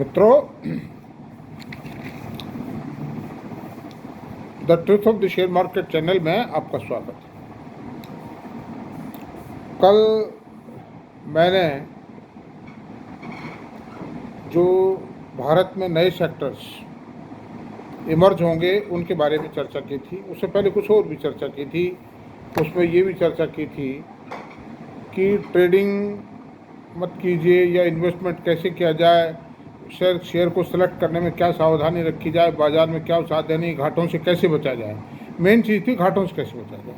मित्रों, the truth of the share market channel में आपका स्वागत है। कल मैंने जो भारत में नए सेक्टर्स इमर्ज होंगे उनके बारे में चर्चा की थी। उससे पहले कुछ और भी चर्चा की थी। उसमें ये भी चर्चा की थी कि ट्रेडिंग मत कीजिए या इन्वेस्टमेंट कैसे किया जाए, शेयर को सिलेक्ट करने में क्या सावधानी रखी जाए, बाज़ार में क्या सावधानी, घाटों से कैसे बचा जाए। मेन चीज़ थी घाटों से कैसे बचा जाए।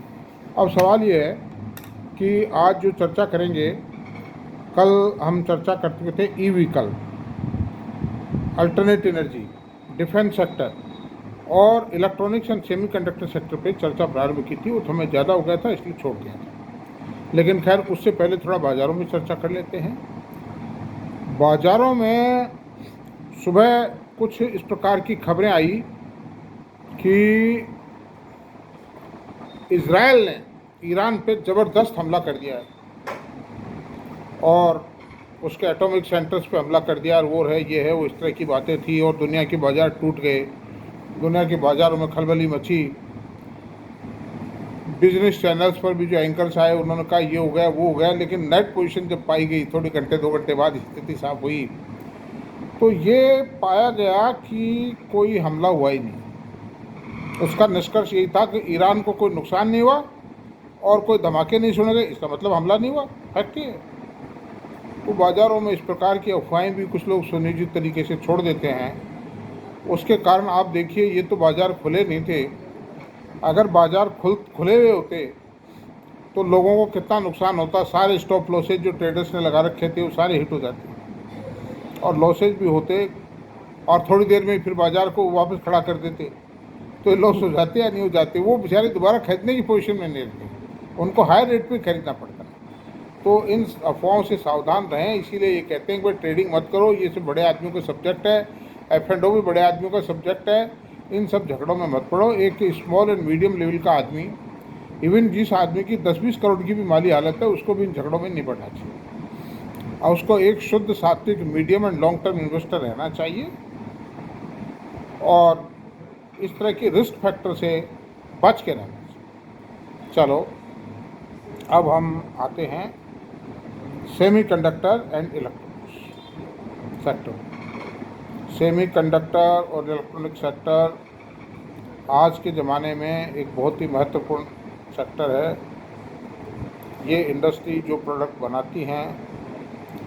अब सवाल ये है कि आज जो चर्चा करेंगे, कल हम चर्चा करते थे e vehicle, alternate energy, defence sector और इलेक्ट्रॉनिक्स एंड सेमीकंडक्टर सेक्टर पे चर्चा प्रारंभ की थी। वो हमें ज़्यादा हो गया था इसलिए छोड़ दिया था। लेकिन खैर, उससे पहले थोड़ा बाज़ारों में चर्चा कर लेते हैं। बाज़ारों में सुबह कुछ इस प्रकार की खबरें आई कि इज़राइल ने ईरान पे ज़बरदस्त हमला कर दिया है और उसके एटॉमिक सेंटर्स पे हमला कर दिया, और वो है, ये है, वो इस तरह की बातें थी और दुनिया के बाज़ार टूट गए, दुनिया के बाज़ारों में खलबली मची। बिजनेस चैनल्स पर भी जो एंकर्स आए उन्होंने कहा ये हो गया, वो हो गया, लेकिन नेट पोजीशन जब पाई गई थोड़े घंटे 2 घंटे बाद स्थिति साफ हुई तो ये पाया गया कि कोई हमला हुआ ही नहीं। उसका निष्कर्ष यही था कि ईरान को कोई नुकसान नहीं हुआ और कोई धमाके नहीं सुने गए, इसका मतलब हमला नहीं हुआ। फैक्ट है। तो बाज़ारों में इस प्रकार की अफवाहें भी कुछ लोग सुनियोजित तरीके से छोड़ देते हैं। उसके कारण आप देखिए, ये तो बाज़ार खुले नहीं थे। अगर बाज़ार खुले हुए होते तो लोगों को कितना नुकसान होता। सारे स्टॉप लॉसेज जो ट्रेडर्स ने लगा रखे थे वो सारे हिट हो जाते और लॉसेज भी होते, और थोड़ी देर में फिर बाज़ार को वापस खड़ा कर देते। तो ये लॉस हो जाते या नहीं हो जाते, वो बेचारे दोबारा खरीदने की पोजीशन में नहीं रहते, उनको हाई रेट पे खरीदना पड़ता है। तो इन अफवाहों से सावधान रहें। इसीलिए ये कहते हैं कि भाई ट्रेडिंग मत करो, ये सब बड़े आदमियों का सब्जेक्ट है, F&O भी बड़े आदमियों का सब्जेक्ट है, इन सब झगड़ों में मत पड़ो। एक स्मॉल एंड मीडियम लेवल का आदमी, इवन जिस आदमी की 10-20 करोड़ की भी माली हालत है, उसको भी इन झगड़ों में नहीं पड़ना चाहिए और उसको एक शुद्ध सात्विक medium and long term investor रहना चाहिए और इस तरह के रिस्क फैक्टर से बच के रहना चाहिए। चलो, अब हम आते हैं semiconductor and electronics sector. Semiconductor और इलेक्ट्रॉनिक सेक्टर आज के ज़माने में एक बहुत ही महत्वपूर्ण सेक्टर है। ये इंडस्ट्री जो प्रोडक्ट बनाती हैं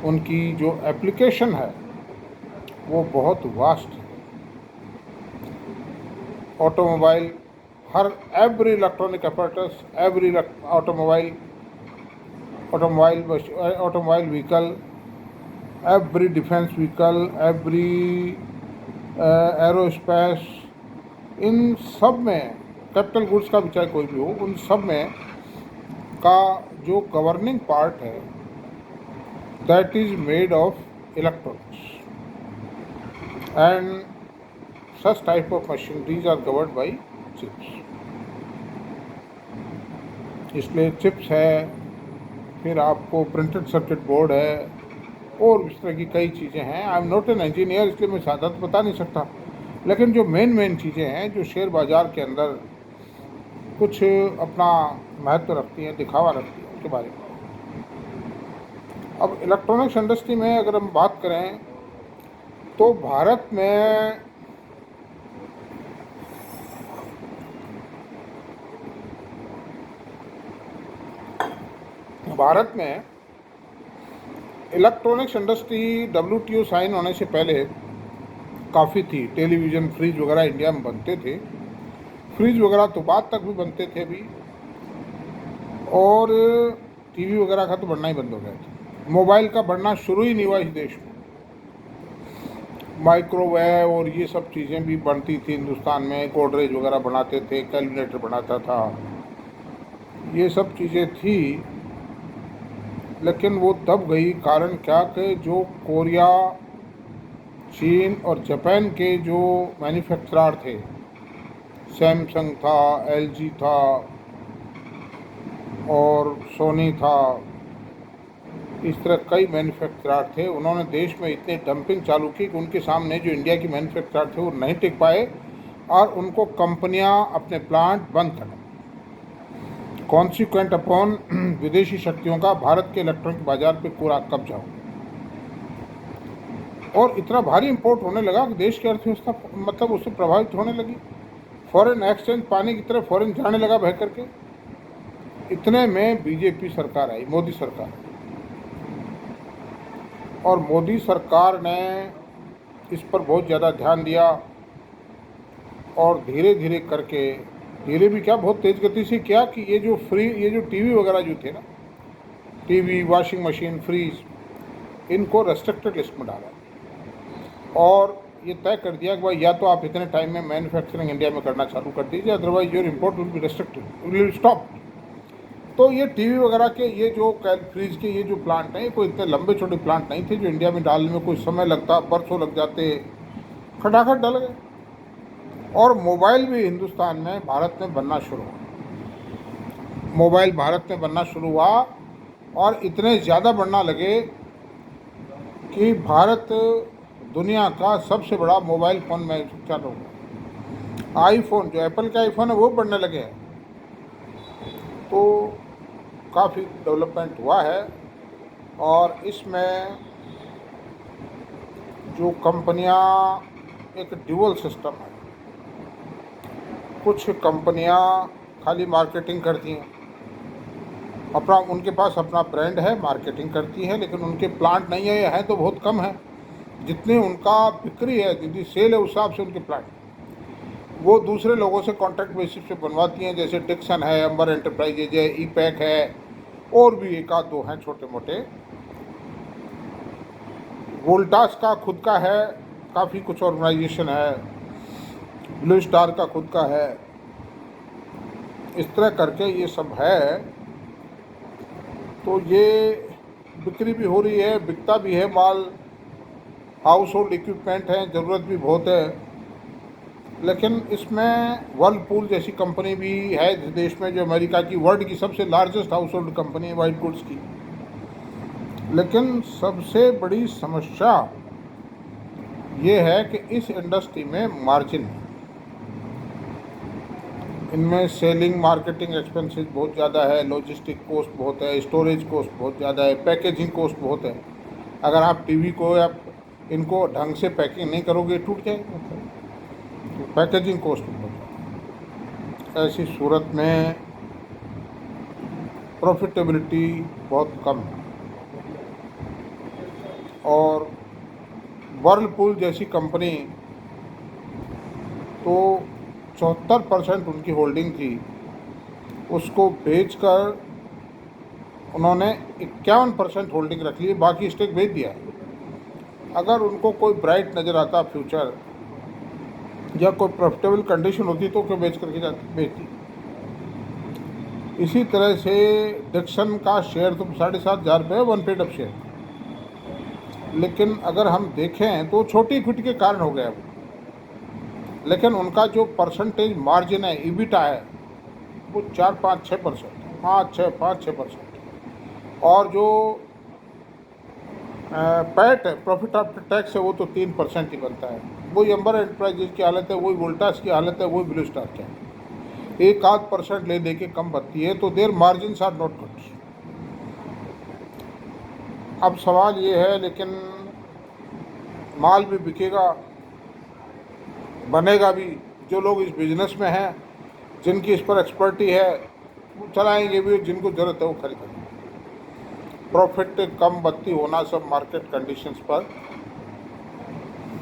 उनकी जो एप्लीकेशन है वो बहुत वास्ट है। ऑटोमोबाइल, हर every electronic apparatus, every automobile vehicle, every defence vehicle, every aerospace, इन सब में, कैपिटल गुड्स का भी चाहे कोई भी हो, उन सब में का जो गवर्निंग पार्ट है that is made of electronics and such type of machineries are covered by chips। इसलिए चिप्स है, फिर आपको प्रिंटेड सर्किट बोर्ड है और इस तरह की कई चीज़ें हैं। I am not an engineer, इसलिए मैं ज़्यादा तो बता नहीं सकता, लेकिन जो मेन चीज़ें हैं जो शेयर बाज़ार के अंदर कुछ अपना महत्व रखती हैं, दिखावा रखती हैं, उनके बारे में। अब इलेक्ट्रॉनिक्स इंडस्ट्री में अगर हम बात करें तो भारत में इलेक्ट्रॉनिक्स इंडस्ट्री WTO साइन होने से पहले काफ़ी थी। टेलीविज़न, फ्रिज वगैरह इंडिया में बनते थे। फ्रिज वगैरह तो बाद तक भी बनते थे अभी, और टीवी वगैरह का तो बनना ही बंद हो गया था। मोबाइल का बनना शुरू ही नहीं हुआ इस देश में। माइक्रोवेव और ये सब चीज़ें भी बनती थी हिंदुस्तान में। गोदरेज वगैरह बनाते थे, कैलकुलेटर बनाता था, ये सब चीज़ें थी, लेकिन वो दब गई। कारण क्या कि जो कोरिया, चीन और जापान के जो मैन्युफैक्चरर थे, सैमसंग था, LG था और सोनी था, इस तरह कई मैन्युफैक्चरर थे, उन्होंने देश में इतनी डंपिंग चालू की कि उनके सामने जो इंडिया की मैन्युफैक्चरर थे वो नहीं टिक पाए और उनको कंपनियां अपने प्लांट बंद कर। कॉन्सिक्वेंट अपॉन विदेशी शक्तियों का भारत के इलेक्ट्रॉनिक बाजार पे पूरा कब्जा हो और इतना भारी इंपोर्ट होने लगा कि देश की अर्थव्यवस्था मतलब उससे प्रभावित होने लगी। फॉरेन एक्सचेंज पानी की तरह फॉरेन जाने लगा बह करके। इतने में बीजेपी सरकार आई, मोदी सरकार, और मोदी सरकार ने इस पर बहुत ज़्यादा ध्यान दिया और धीरे धीरे करके, धीरे भी क्या बहुत तेज़ गति से किया कि ये जो टीवी वगैरह जो थे ना, टीवी, वॉशिंग मशीन, फ्रीज, इनको रेस्ट्रिक्टेड लिस्ट में डाला और ये तय कर दिया कि भाई या तो आप इतने टाइम में मैन्युफैक्चरिंग इंडिया में करना चालू कर दीजिए, otherwise your import will be restricted, will stop. तो ये टीवी वगैरह के ये जो फ्रीज के ये जो प्लांट हैं, ये कोई इतने लंबे छोटे प्लांट नहीं थे जो इंडिया में डालने में कोई समय लगता, बरसों लग जाते, खटाखट डल गए। और मोबाइल भी हिंदुस्तान में, भारत में बनना शुरू हुआ। मोबाइल भारत में बनना शुरू हुआ और इतने ज़्यादा बढ़ना लगे कि भारत दुनिया का सबसे बड़ा मोबाइल फ़ोन मैन्युफैक्चरर हो गया। आईफोन, जो एप्पल के आईफोन है वो बढ़ने लगे हैं। तो काफ़ी डेवलपमेंट हुआ है और इसमें जो कंपनियां, एक ड्यूअल सिस्टम है। कुछ कंपनियां खाली मार्केटिंग करती हैं, अपना उनके पास अपना ब्रांड है, मार्केटिंग करती है, लेकिन उनके प्लांट नहीं है तो बहुत कम है। जितनी उनका बिक्री है, जितनी सेल है, उस हिसाब से उनके प्लांट वो दूसरे लोगों से कॉन्ट्रैक्ट बेसिस पे बनवाती हैं, जैसे डिक्सन है, अंबर एंटरप्राइजेज है, ई पैक है, और भी एक आध दो हैं छोटे मोटे। वोल्टास का खुद का है, काफ़ी कुछ ऑर्गेनाइजेशन है, ब्लू स्टार का खुद का है। इस तरह करके ये सब है। तो ये बिक्री भी हो रही है, बिकता भी है माल, हाउस होल्ड इक्विपमेंट है, ज़रूरत भी बहुत है। लेकिन इसमें वर्लपूल जैसी कंपनी भी है इस देश में, जो अमेरिका की वर्ल्ड की सबसे लार्जेस्ट हाउस होल्ड कंपनी है वाइट गुड्स की। लेकिन सबसे बड़ी समस्या ये है कि इस इंडस्ट्री में मार्जिन है। इनमें सेलिंग मार्केटिंग एक्सपेंसेस बहुत ज़्यादा है, लॉजिस्टिक कॉस्ट बहुत है, स्टोरेज कॉस्ट बहुत ज़्यादा है, पैकेजिंग कॉस्ट बहुत है। अगर आप टीवी को या इनको ढंग से पैकिंग नहीं करोगे टूट जाएगा, तो पैकेजिंग कॉस्ट बहुत है। ऐसी सूरत में प्रॉफिटेबिलिटी बहुत कम है और वर्लपूल जैसी कंपनी तो 74% उनकी होल्डिंग थी, उसको बेचकर उन्होंने 51% होल्डिंग रख ली, बाकी स्टेक बेच दिया। अगर उनको कोई ब्राइट नज़र आता फ्यूचर या कोई प्रॉफिटेबल कंडीशन होती तो क्यों बेच करके बेचती। इसी तरह से डिक्सन का शेयर तो 7,500 रुपये वन पेड अप शेयर, लेकिन अगर हम देखें तो छोटी इक्विटी के कारण हो गया, लेकिन उनका जो परसेंटेज मार्जिन है, ईबिटा है, वो 4-5-6%, 5-6% और जो पैट है, प्रॉफिट आफ्टर टैक्स है, वो तो 3% ही बनता है। वही अंबर एंटरप्राइजेज की हालत है, वही वोल्टास की हालत है, वही ब्लू स्टार की हालत है। 1-8% ले के कम बनती है, तो there margin are not good. अब सवाल ये है, लेकिन माल भी बिकेगा, बनेगा भी। जो लोग इस बिज़नेस में हैं, जिनकी इस पर एक्सपर्टी है, वो चलाएंगे भी, जिनको ज़रूरत है वो खरीदेंगे। प्रॉफिट कम बत्ती होना सब मार्केट कंडीशंस पर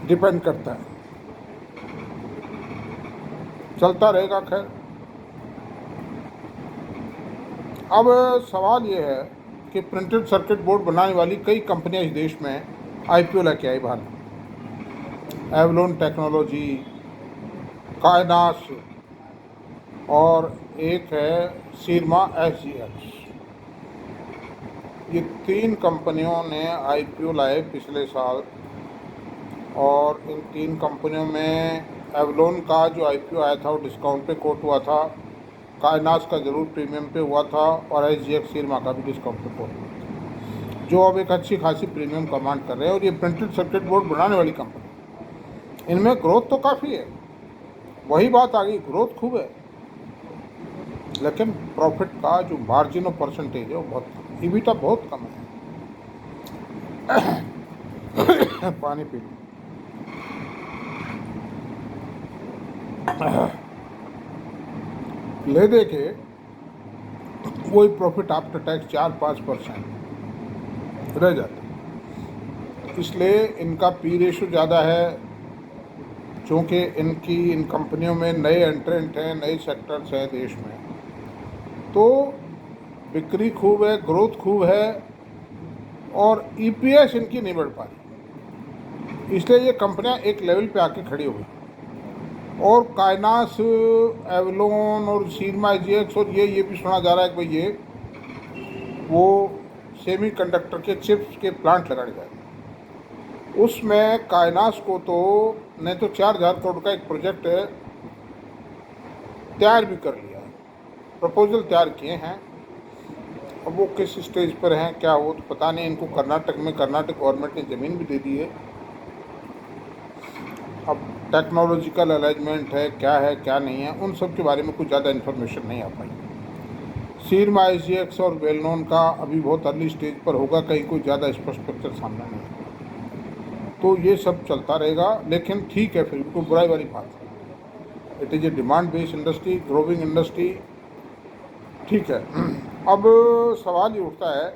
डिपेंड करता है, चलता रहेगा। खैर, अब सवाल ये है कि प्रिंटेड सर्किट बोर्ड बनाने वाली कई कंपनियां इस देश में आईपीओ लेके आई बाहर। एवलॉन टेक्नोलॉजी, कायनास और एक है सीरमा SGX। ये 3 कंपनियों ने आईपीओ लाए पिछले साल, और इन 3 कंपनियों में एवलॉन का जो आईपीओ आया था वो डिस्काउंट पे कोट हुआ था, कायनास का ज़रूर प्रीमियम पे हुआ था, और SGX सीरमा का भी डिस्काउंट पे कोट हुआ था। जो अब एक अच्छी खासी प्रीमियम कमांड कर रहे हैं, और ये प्रिंटेड सर्किट बोर्ड बनाने वाली कंपनी, इनमें ग्रोथ तो काफ़ी है। वही बात आ गई, ग्रोथ खूब है, लेकिन प्रॉफिट का जो मार्जिन और परसेंटेज है वो बहुत कम, ईबिटा बहुत कम है। पानी पी लो। ले दे के वही प्रॉफिट आफ्टर टैक्स 4-5% रह जाता है। इसलिए इनका पी रेशो ज़्यादा है, चूँकि इन कंपनियों में नए एंट्रेंट हैं, नए सेक्टर्स हैं देश में, तो बिक्री खूब है, ग्रोथ खूब है, और ईपीएस इनकी नहीं बढ़ पा रही। इसलिए ये कंपनियां एक लेवल पे आके खड़ी हो गई। और काइनास, एवलोन और सीरमा जीएक्स, और ये भी सुना जा रहा है कि भाई ये वो सेमीकंडक्टर के चिप्स के प्लांट लगाने जा रहे हैं। उसमें काइनास को तो नहीं तो 4,000 करोड़ का एक प्रोजेक्ट तैयार भी कर लिया है, प्रपोजल तैयार किए हैं। अब वो किस स्टेज पर हैं, क्या हो तो पता नहीं। इनको कर्नाटक गवर्नमेंट ने ज़मीन भी दे दी है। अब टेक्नोलॉजिकल अरेंजमेंट है, क्या नहीं है, उन सब के बारे में कुछ ज़्यादा इन्फॉर्मेशन नहीं आ पाई। सीरमा आईजीएक्स और वेलनोन का अभी बहुत अर्ली स्टेज पर होगा, कहीं कोई ज़्यादा स्पष्ट पिक्चर सामने नहीं है। तो ये सब चलता रहेगा, लेकिन ठीक है, फिर भी कोई बुराई वाली बात है। It is a demand based industry, growing industry, ठीक है। अब सवाल ये उठता है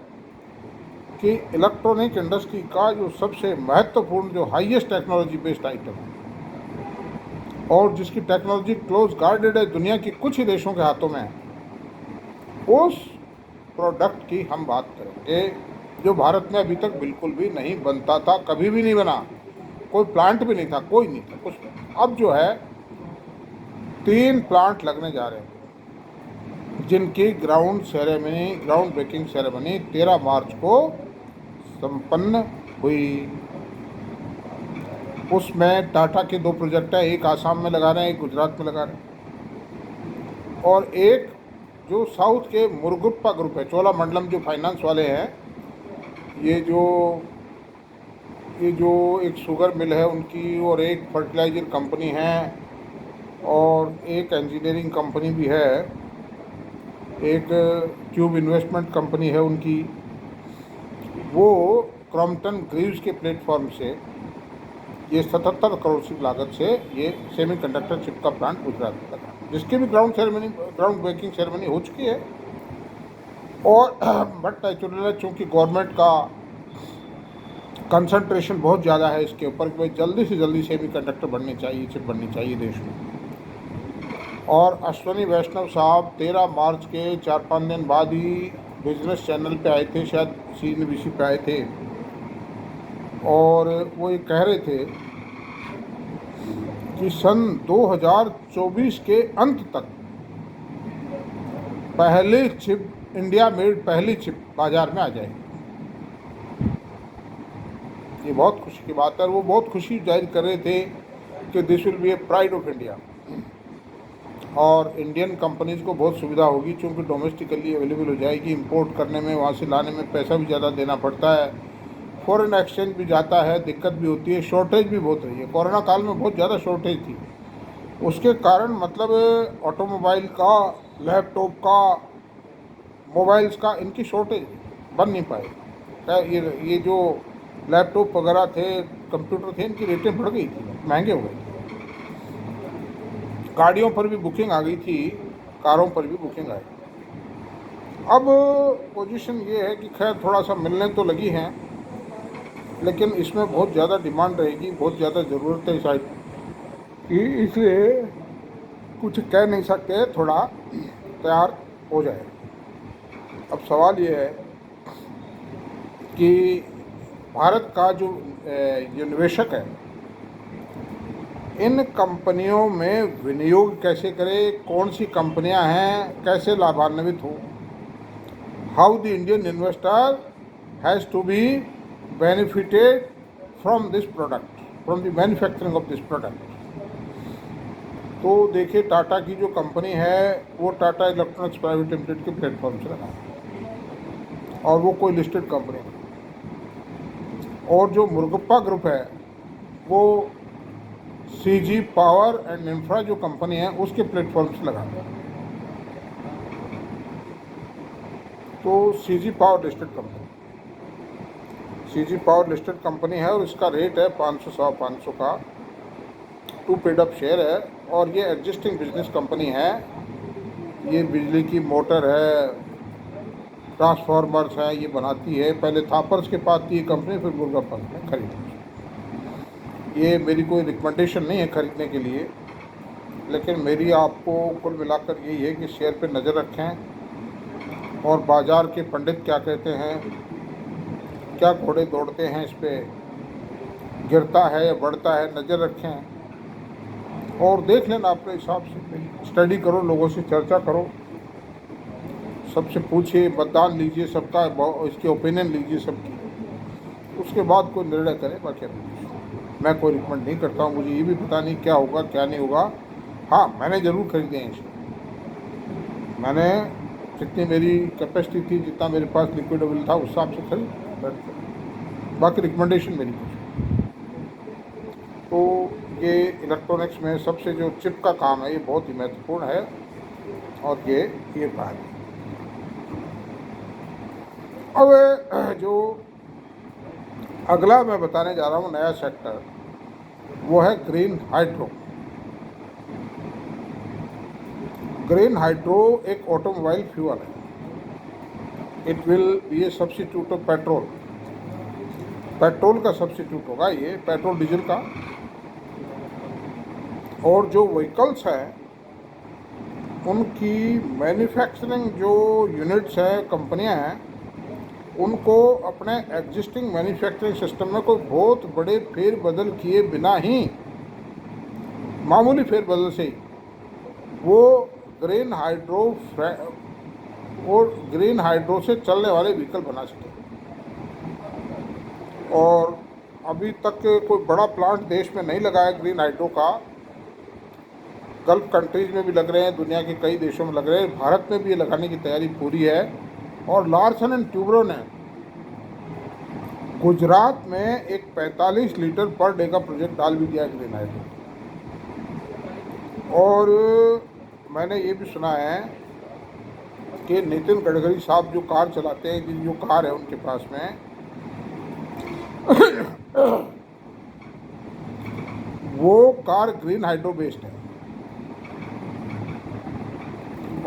कि इलेक्ट्रॉनिक इंडस्ट्री का जो सबसे महत्वपूर्ण, जो हाईएस्ट टेक्नोलॉजी बेस्ड आइटम है, और जिसकी टेक्नोलॉजी क्लोज गार्डेड है, दुनिया की कुछ ही देशों के हाथों में है, उस प्रोडक्ट की हम बात करेंगे जो भारत में अभी तक बिल्कुल भी नहीं बनता था, कभी भी नहीं बना, कोई प्लांट भी नहीं था, कोई नहीं था, कुछ नहीं। अब जो है 3 प्लांट लगने जा रहे हैं, जिनकी ग्राउंड ब्रेकिंग सेरेमनी 13 मार्च को संपन्न हुई। उसमें टाटा के 2 प्रोजेक्ट हैं, एक आसाम में लगा रहे हैं, एक गुजरात में लगा रहे हैं, और एक जो साउथ के मुरुगुप्पा ग्रुप है, चोलामंडलम जो फाइनेंस वाले हैं, ये जो एक शुगर मिल है उनकी, और एक फर्टिलाइजर कंपनी है, और एक इंजीनियरिंग कंपनी भी है, एक ट्यूब इन्वेस्टमेंट कंपनी है उनकी। वो क्रॉम्पटन ग्रीव्स के प्लेटफॉर्म से ये 77 करोड़ की लागत से ये सेमीकंडक्टर चिप का प्लांट गुजरात में लगा, जिसकी भी ग्राउंड ब्रेकिंग सेरेमनी हो चुकी है। और बट नेचुरल, चूँकि गवर्नमेंट का कंसंट्रेशन बहुत ज़्यादा है इसके ऊपर कि भाई जल्दी से जल्दी सेमीकंडक्टर बननी चाहिए, चिप बननी चाहिए देश में। और अश्वनी वैष्णव साहब 13 मार्च के 4-5 दिन बाद ही बिजनेस चैनल पे आए थे, शायद CNBC पे आए थे, और वो ये कह रहे थे कि सन 2024 के अंत तक पहली चिप, इंडिया मेड पहली चिप बाजार में आ जाएगी। ये बहुत खुशी की बात है। वो बहुत खुशी जाहिर कर रहे थे कि this will be A pride of India, और इंडियन कंपनीज़ को बहुत सुविधा होगी, चूँकि डोमेस्टिकली अवेलेबल हो जाएगी। इंपोर्ट करने में, वहाँ से लाने में पैसा भी ज़्यादा देना पड़ता है, फॉरेन एक्सचेंज भी जाता है, दिक्कत भी होती है, शॉर्टेज भी बहुत रही है। कोरोना काल में बहुत ज़्यादा शॉर्टेज थी, उसके कारण मतलब ऑटोमोबाइल का, लैपटॉप का, मोबाइल्स का, इनकी शॉर्टेज बन नहीं पाए। ये जो लैपटॉप वगैरह थे, कंप्यूटर थे, इनकी रेटें बढ़ गई थी, महंगे हो गए थे। गाड़ियों पर भी बुकिंग आ गई थी, कारों पर भी बुकिंग आई। अब पोजीशन ये है कि खैर थोड़ा सा मिलने तो लगी हैं, लेकिन इसमें बहुत ज़्यादा डिमांड रहेगी, बहुत ज़्यादा ज़रूरत है शायद की, इसलिए कुछ कह नहीं सकते, थोड़ा तैयार हो जाए। अब सवाल ये है कि भारत का जो निवेशक है, इन कंपनियों में विनियोग कैसे करे, कौन सी कंपनियां हैं, कैसे लाभान्वित हो। How the Indian investor has to be benefited from this product, from the manufacturing of this product. तो देखिए, टाटा की जो कंपनी है वो टाटा इलेक्ट्रॉनिक्स प्राइवेट लिमिटेड के प्लेटफॉर्म से लगा, और वो कोई लिस्टेड कंपनी नहीं। और जो मुरुगप्पा ग्रुप है वो CG पावर एंड इंफ्रा जो कंपनी है उसके प्लेटफॉर्म से लगा है। तो CG पावर लिस्टेड कंपनी है और इसका रेट है 500 का 2 पेड अप शेयर है। और ये एग्जिस्टिंग बिजनेस कंपनी है, ये बिजली की मोटर है, ट्रांसफार्मर्स है, ये बनाती है। पहले थापर्स के पास थी ये कंपनी, फिर मुरुगप्पा ने खरीदी। ये मेरी कोई रिकमेंडेशन नहीं है खरीदने के लिए, लेकिन मेरी आपको कुल मिलाकर यही है कि शेयर पे नज़र रखें और बाज़ार के पंडित क्या कहते हैं, क्या घोड़े दौड़ते हैं, इस पर गिरता है या बढ़ता है, नज़र रखें और देख लेना अपने हिसाब से। स्टडी करो, लोगों से चर्चा करो, सबसे पूछिए, मतदान लीजिए सबका, इसके ओपिनियन लीजिए सबकी, उसके बाद कोई निर्णय करें। बाकी मैं कोई रिकमेंड नहीं करता हूँ, मुझे ये भी पता नहीं क्या होगा क्या नहीं होगा। हाँ, मैंने ज़रूर खरीदे हैं इसे, मैंने जितनी मेरी कैपेसिटी थी, जितना मेरे पास लिक्विडेबल था उस हिसाब से खरीद, बाकी रिकमेंडेशन मेरी कुछ। तो ये इलेक्ट्रॉनिक्स में सबसे जो चिप का काम है ये बहुत ही महत्वपूर्ण है और ये बात है। अब जो अगला मैं बताने जा रहा हूँ नया सेक्टर, वो है ग्रीन हाइड्रो। ग्रीन हाइड्रो एक ऑटोमोबाइल फ्यूल है। It will be A substitute of petrol. Petrol का सब्स्टिट्यूट होगा ये, पेट्रोल डीजल का। और जो व्हीकल्स हैं उनकी मैन्युफैक्चरिंग जो यूनिट्स हैं, कंपनियां हैं, उनको अपने एग्जिस्टिंग मैन्युफैक्चरिंग सिस्टम में कोई बहुत बड़े फेरबदल किए बिना ही, मामूली फेरबदल से ही वो ग्रीन हाइड्रो से चलने वाले व्हीकल बना सके। और अभी तक कोई बड़ा प्लांट देश में नहीं लगा है ग्रीन हाइड्रो का। गल्फ कंट्रीज़ में भी लग रहे हैं, दुनिया के कई देशों में लग रहे हैं, भारत में भी ये लगाने की तैयारी पूरी है। और लार्सन एंड ट्यूब्रो ने गुजरात में एक 45 लीटर पर डे का प्रोजेक्ट डाल भी दिया है ग्रीन हाइड्रो। और मैंने ये भी सुना है कि नितिन गडकरी साहब जो कार चलाते हैं, जो कार है उनके पास में वो कार ग्रीन हाइड्रो बेस्ड है।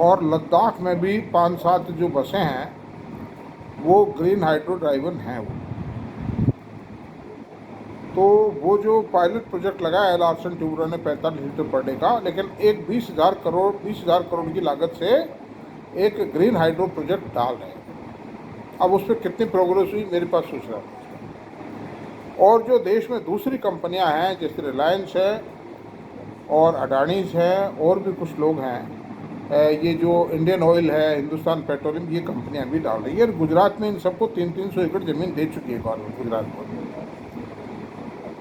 और लद्दाख में भी 5-7 जो बसें हैं वो ग्रीन हाइड्रो ड्राइवन हैं वो। तो वो जो पायलट प्रोजेक्ट लगाया है लार्सन ट्यूब्रो ने 45 लीटर पर डे का, लेकिन एक 20,000 करोड़ की लागत से एक ग्रीन हाइड्रो प्रोजेक्ट डाल रहे हैं। अब उस पर कितनी प्रोग्रेस हुई मेरे पास सूचना नहीं। और जो देश में दूसरी कंपनियां हैं जैसे रिलायंस है और अडानीज है और भी कुछ लोग हैं, ये जो इंडियन ऑयल है, हिंदुस्तान पेट्रोलियम, ये कंपनियां भी डाल रही है। गुजरात में इन सबको 300 एकड़ ज़मीन दे चुकी है गवर्नमेंट गुजरात को।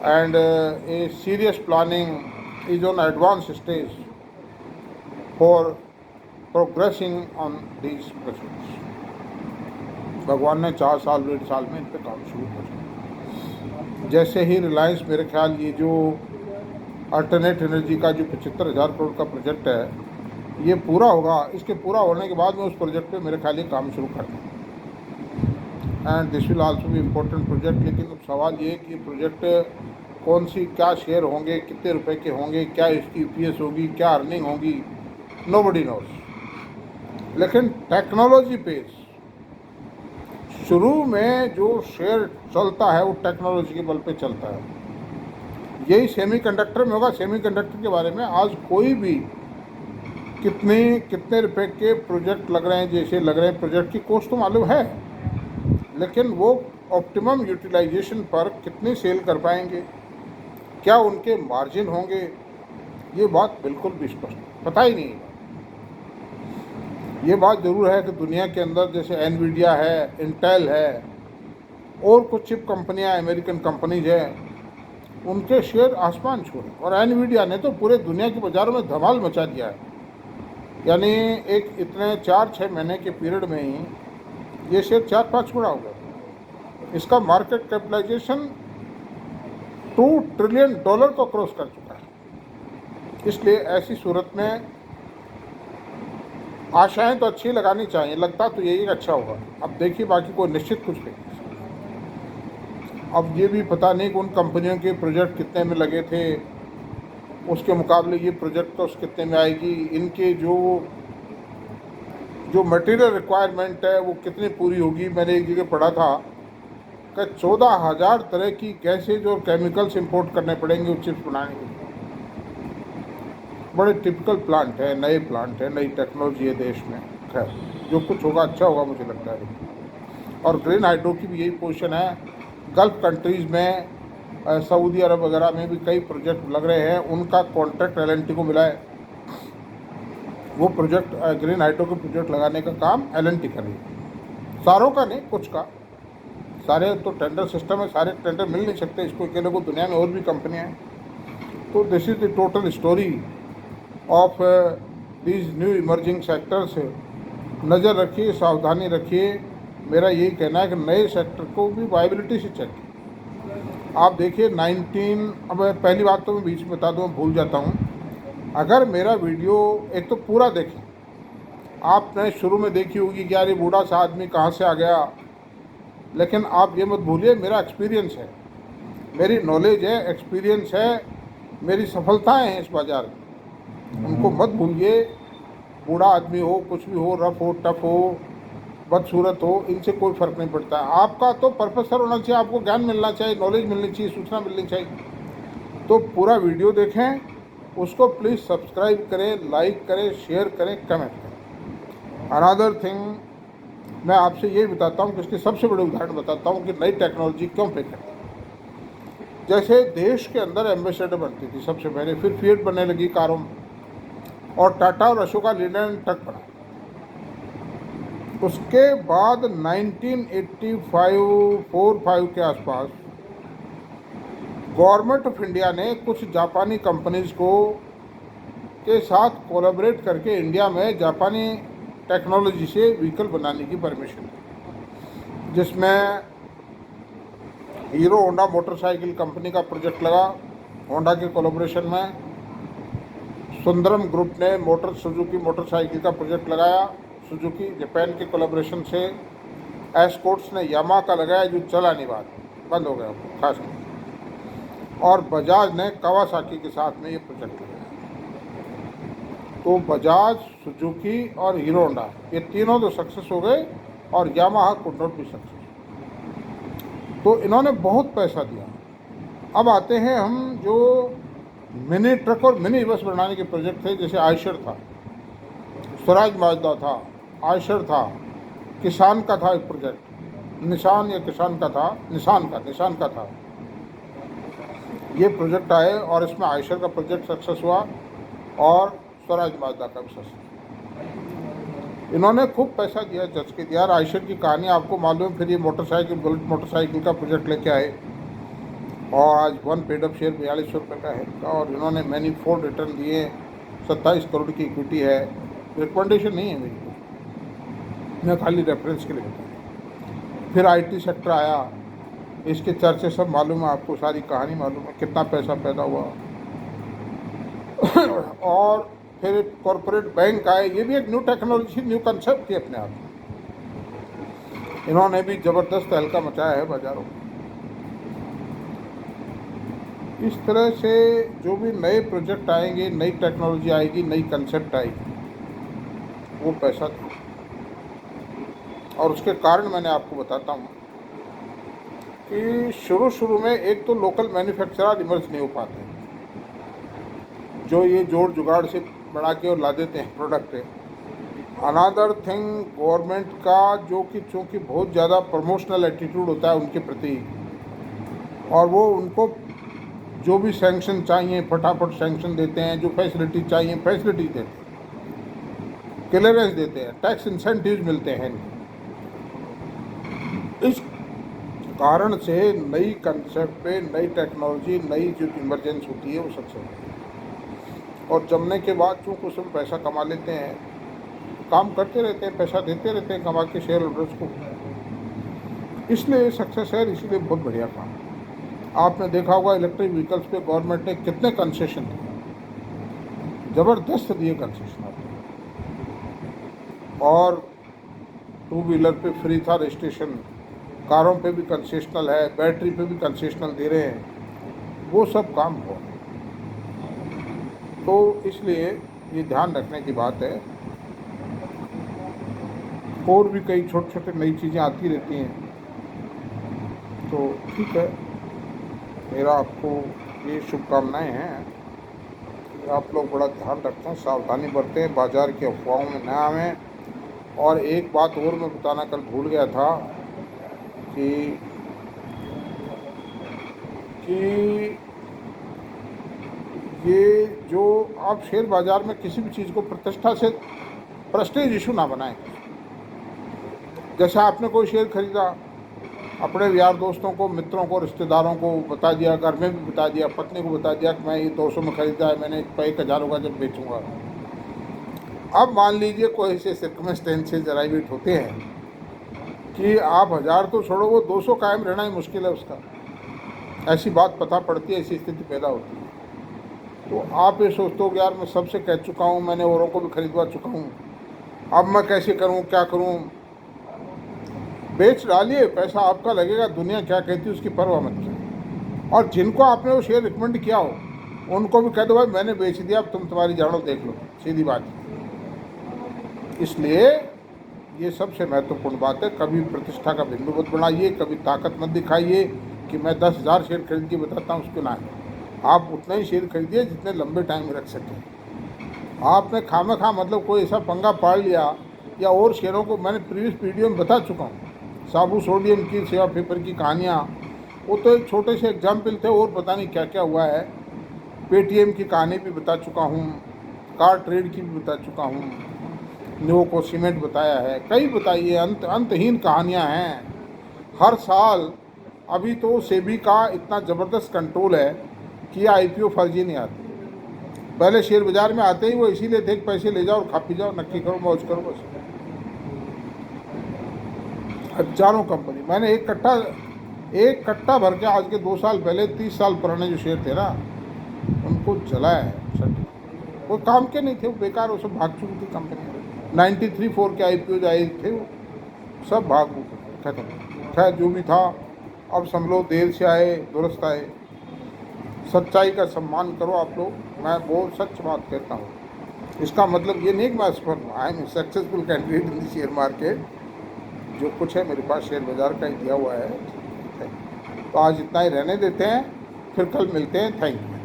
And a serious planning is on advance stage for progressing on these projects. भगवान ने 4 साल 1.5 साल में इन पर काम शुरू कर दिया। जैसे ही रिलायंस, मेरे ख्याल ये जो अल्टरनेट एनर्जी का जो 75,000 करोड़ का प्रोजेक्ट है ये पूरा होगा, इसके पूरा होने के बाद में उस प्रोजेक्ट पे मेरे ख्याल ये काम शुरू कर दें। एंड दिस विल आल्सो भी इम्पोर्टेंट प्रोजेक्ट। लेकिन अब सवाल ये है कि प्रोजेक्ट कौन सी, क्या शेयर होंगे, कितने रुपए के होंगे, क्या इसकी EPS होगी, क्या अर्निंग होगी, नोबडी नोस। लेकिन टेक्नोलॉजी बेस, शुरू में जो शेयर चलता है वो टेक्नोलॉजी के बल पे चलता है। यही सेमीकंडक्टर में होगा। सेमीकंडक्टर के बारे में आज कोई भी कितने रुपए के प्रोजेक्ट लग रहे हैं, जैसे लग रहे हैं प्रोजेक्ट की कॉस्ट तो मालूम है, लेकिन वो ऑप्टिमम यूटिलाइजेशन पर कितनी सेल कर पाएंगे, क्या उनके मार्जिन होंगे, ये बात बिल्कुल भी स्पष्ट पता ही नहीं है। ये बात ज़रूर है कि दुनिया के अंदर जैसे एनवीडिया है, इंटेल है और कुछ चिप कंपनियां अमेरिकन कंपनीज हैं, उनके शेयर आसमान छू रहे। और एनवीडिया ने तो पूरे दुनिया के बाज़ारों में धमाल मचा दिया है। यानी इतने 4-6 महीने के पीरियड में ही ये शेयर 4-5 गुना हो गया। इसका मार्केट कैपिटलाइजेशन $2 ट्रिलियन को क्रॉस कर चुका है। इसलिए ऐसी सूरत में आशाएं तो अच्छी लगानी चाहिए, लगता तो यही अच्छा होगा। अब देखिए, बाकी कोई निश्चित कुछ नहीं। अब ये भी पता नहीं कि उन कंपनियों के प्रोजेक्ट कितने में लगे थे, उसके मुकाबले ये प्रोजेक्ट तो कितने में आएगी, इनके जो मटेरियल रिक्वायरमेंट है वो कितनी पूरी होगी। मैंने एक जगह पढ़ा था कि 14,000 तरह की गैसेज और केमिकल्स इंपोर्ट करने पड़ेंगे उस चिप्स बनाने के लिए। बड़े टिपिकल प्लांट है, नए प्लांट है, नई टेक्नोलॉजी है देश में। खैर, जो कुछ होगा अच्छा होगा मुझे लगता है। और ग्रीन हाइड्रो की भी यही पोजीशन है। गल्फ कंट्रीज़ में, सऊदी अरब वगैरह में भी कई प्रोजेक्ट लग रहे हैं, उनका कॉन्ट्रैक्ट एल&टी को मिला है। वो प्रोजेक्ट, ग्रीन हाइड्रो के प्रोजेक्ट लगाने का काम एल&टी कर रही है। सारों का नहीं, कुछ का। सारे तो टेंडर सिस्टम है, सारे टेंडर मिल नहीं सकते इसको अकेले को, दुनिया में और भी कंपनियाँ हैं। तो this is the total story of these new emerging sectors. नज़र रखिए, सावधानी रखिए। मेरा यही कहना है कि नए सेक्टर को भी वायबिलिटी से चेक। आप देखिए अब पहली बात तो मैं बीच में बता दूँ, भूल जाता हूँ। अगर मेरा वीडियो एक तो पूरा देखें, आपने शुरू में देखी होगी कि यार ये बूढ़ा सा आदमी कहाँ से आ गया, लेकिन आप ये मत भूलिए मेरा एक्सपीरियंस है, मेरी नॉलेज है, एक्सपीरियंस है, मेरी सफलताएं हैं इस बाज़ार में। उनको मत भूलिए। बूढ़ा आदमी हो, कुछ भी हो, रफ हो, टफ हो, बदसूरत हो, इनसे कोई फ़र्क नहीं पड़ता है। आपका तो प्रोफेसर होना चाहिए, आपको ज्ञान मिलना चाहिए, नॉलेज मिलनी चाहिए, सूचना मिलनी चाहिए। तो पूरा वीडियो देखें, उसको प्लीज़ सब्सक्राइब करें, लाइक करें, शेयर करें, कमेंट करें। अनदर थिंग मैं आपसे ये बताता हूँ कि इसके सबसे बड़े उदाहरण बताता हूँ कि नई टेक्नोलॉजी क्यों पे करती है। जैसे देश के अंदर एम्बेसडर बनती थी सबसे पहले, फिर फिएट बनने लगी कारों में, और टाटा और अशोका लीलैंड तक पड़ा। उसके बाद 1985-45 के आसपास गवर्नमेंट ऑफ इंडिया ने कुछ जापानी कंपनीज के साथ कोलैबोरेट करके इंडिया में जापानी टेक्नोलॉजी से व्हीकल बनाने की परमिशन दी, जिसमें हीरो होंडा मोटरसाइकिल कंपनी का प्रोजेक्ट लगा होंडा के कोलैबोरेशन में। सुंदरम ग्रुप ने सुजुकी मोटरसाइकिल का प्रोजेक्ट लगाया, सुजुकी जापान के कोलैबोरेशन से। एस्कॉर्ट्स ने यामाहा का लगाया, जो चला नहीं, बाद बंद हो गया खास कर। और बजाज ने कावासाकी के साथ में ये प्रोजेक्ट लगाया। तो बजाज, सुजुकी और हीरो होंडा, ये तीनों तो सक्सेस हो गए, और Yamaha could not be success. तो इन्होंने बहुत पैसा दिया। अब आते हैं हम जो मिनी ट्रक और मिनी बस बनाने के प्रोजेक्ट थे, जैसे आयशर था, स्वराज माजदा था, आयशर था, किसान का था एक प्रोजेक्ट, निशान या किसान का था, निशान का था। ये प्रोजेक्ट आए और इसमें आयशर का प्रोजेक्ट सक्सेस हुआ और स्वराज माजदा का भी सक्सेस। इन्होंने खूब पैसा दिया, जज के दिया। आयशर की कहानी आपको मालूम है। फिर ये मोटरसाइकिल, बुलेट मोटरसाइकिल का प्रोजेक्ट लेके आए, और आज 1 पेड अप शेयर 4200 रुपये का है का। और इन्होंने मैनीफोल्ड रिटर्न दिए, 27 करोड़ की इक्विटी है। रिकमेंडेशन नहीं है मेरी, मैं खाली रेफरेंस के लिए बताऊँ। फिर IT सेक्टर आया, इसके चर्चे सब मालूम है आपको, सारी कहानी मालूम है, कितना पैसा पैदा हुआ। और फिर कॉरपोरेट बैंक आए, ये भी एक न्यू टेक्नोलॉजी, न्यू कंसेप्ट थी अपने आप में। इन्होंने भी ज़बरदस्त तहलका मचाया है बाज़ारों में। इस तरह से जो भी नए प्रोजेक्ट आएंगे, नई टेक्नोलॉजी आएगी, नई कंसेप्ट आएगी, वो पैसा दे। और उसके कारण मैंने आपको बताता हूँ कि शुरू में एक तो लोकल मैन्युफैक्चरर इमर्ज नहीं हो पाते, जो ये जोड़ जुगाड़ से बना के और ला देते हैं प्रोडक्ट। अनदर थिंग, गवर्नमेंट का जो कि चूँकि बहुत ज़्यादा प्रमोशनल एटीट्यूड होता है उनके प्रति, और वो उनको जो भी सैंक्शन चाहिए फटाफट सैंक्शन देते हैं, जो फैसिलिटी चाहिए फैसिलिटी देते हैं, क्लियरेंस देते हैं, टैक्स इंसेंटिव्स मिलते हैं। इस कारण से नई कंसेप्ट पे, नई टेक्नोलॉजी, नई जो इमरजेंस होती है वो सक्सेस होती है। और जमने के बाद चूँकि उसमें पैसा कमा लेते हैं, काम करते रहते हैं, पैसा देते रहते हैं कमा के शेयर होल्डर्स को। इसलिए सक्सेस है, इसीलिए बहुत बढ़िया काम है। आपने देखा होगा इलेक्ट्रिक व्हीकल्स पे गवर्नमेंट ने कितने कंसेशन दिए, ज़बरदस्त दिए कंसेशन आपने। और टू व्हीलर पे फ्री था रजिस्ट्रेशन, कारों पे भी कंसेशनल है, बैटरी पे भी कंसेशनल दे रहे हैं, वो सब काम हो। तो इसलिए ये ध्यान रखने की बात है। और भी कई छोटे छोटे नई चीज़ें आती रहती हैं। तो ठीक है, मेरा आपको ये शुभकामनाएं हैं कि आप लोग बड़ा ध्यान रखें, सावधानी बरतें, बाज़ार की अफवाहों में न आवें। और एक बात और मैं बताना कल भूल गया था कि ये जो आप शेयर बाज़ार में किसी भी चीज़ को प्रतिष्ठा से प्रेस्टीज इशू ना बनाएं। जैसे आपने कोई शेयर खरीदा, अपने यार दोस्तों को, मित्रों को, रिश्तेदारों को बता दिया, घर में भी बता दिया, पत्नी को बता दिया कि मैं ये 200 में खरीदा है, मैंने 1000 होगा जब बेचूंगा। अब मान लीजिए कोई ऐसे सर्कमस्टेंसेस अराइवेट होते हैं कि आप 1000 तो छोड़ो, वो 200 कायम रहना ही मुश्किल है उसका। ऐसी बात पता पड़ती है, ऐसी स्थिति पैदा होती है। तो आप ये सोचते हो कि यार मैं सबसे कह चुका हूँ, मैंने औरों को भी खरीदवा चुका हूँ, अब मैं कैसे करूँ, क्या करूँ। बेच डालिए, पैसा आपका लगेगा, दुनिया क्या कहती है उसकी परवाह मत कीजिए। और जिनको आपने वो शेयर रिकमेंड किया हो उनको भी कह दो भाई मैंने बेच दिया, अब तुम तुम्हारी जानो देख लो, सीधी बात है। इसलिए ये सबसे महत्वपूर्ण बात है। कभी प्रतिष्ठा का बिंदु मत बनाइए, कभी ताकत मत दिखाइए कि मैं 10,000 शेयर खरीद के बताता हूँ, उसको ना है। आप उतना ही शेयर खरीदिए जितने लंबे टाइम में रख सकें। आपने खामखा मतलब कोई ऐसा पंगा पाड़ लिया, या और शेयरों को मैंने प्रीवियस वीडियो में बता चुका हूँ, साबु सोडियम की, सेवा पेपर की कहानियाँ, वो तो एक छोटे से एग्जाम्पल थे, और पता नहीं क्या क्या हुआ है। पेटीएम की कहानी भी बता चुका हूँ, कार ट्रेड की भी बता चुका हूँ, न्योको सीमेंट बताया है, कई बताइए, अंतहीन कहानियाँ हैं हर साल। अभी तो सेबी का इतना ज़बरदस्त कंट्रोल है कि IPO फर्जी नहीं आती। पहले शेयर बाज़ार में आते ही वो इसीलिए थे कि पैसे ले जाओ और खा पी जाओ, नक्की करो, मौज करो, बस। हजारों कंपनी, मैंने एक कट्टा भर के आज के 2 साल पहले 30 साल पुराने जो शेयर थे ना, उनको जलाया है। वो काम के नहीं थे, वो बेकार, वो सब भाग चुकी थी कंपनी। 93-4 के IPO आए थे, वो सब भाग खत्म। खैर जो भी था, अब समझ देर से आए दुरुस्त आए। सच्चाई का सम्मान करो आप लोग, मैं बहुत सच बात कहता हूँ। इसका मतलब ये नहीं कि मैं असफल हूँ, I am successful candidate in the share market. जो कुछ है मेरे पास शेयर बाज़ार का ही दिया हुआ है। तो आज इतना ही रहने देते हैं, फिर कल मिलते हैं। Thank you.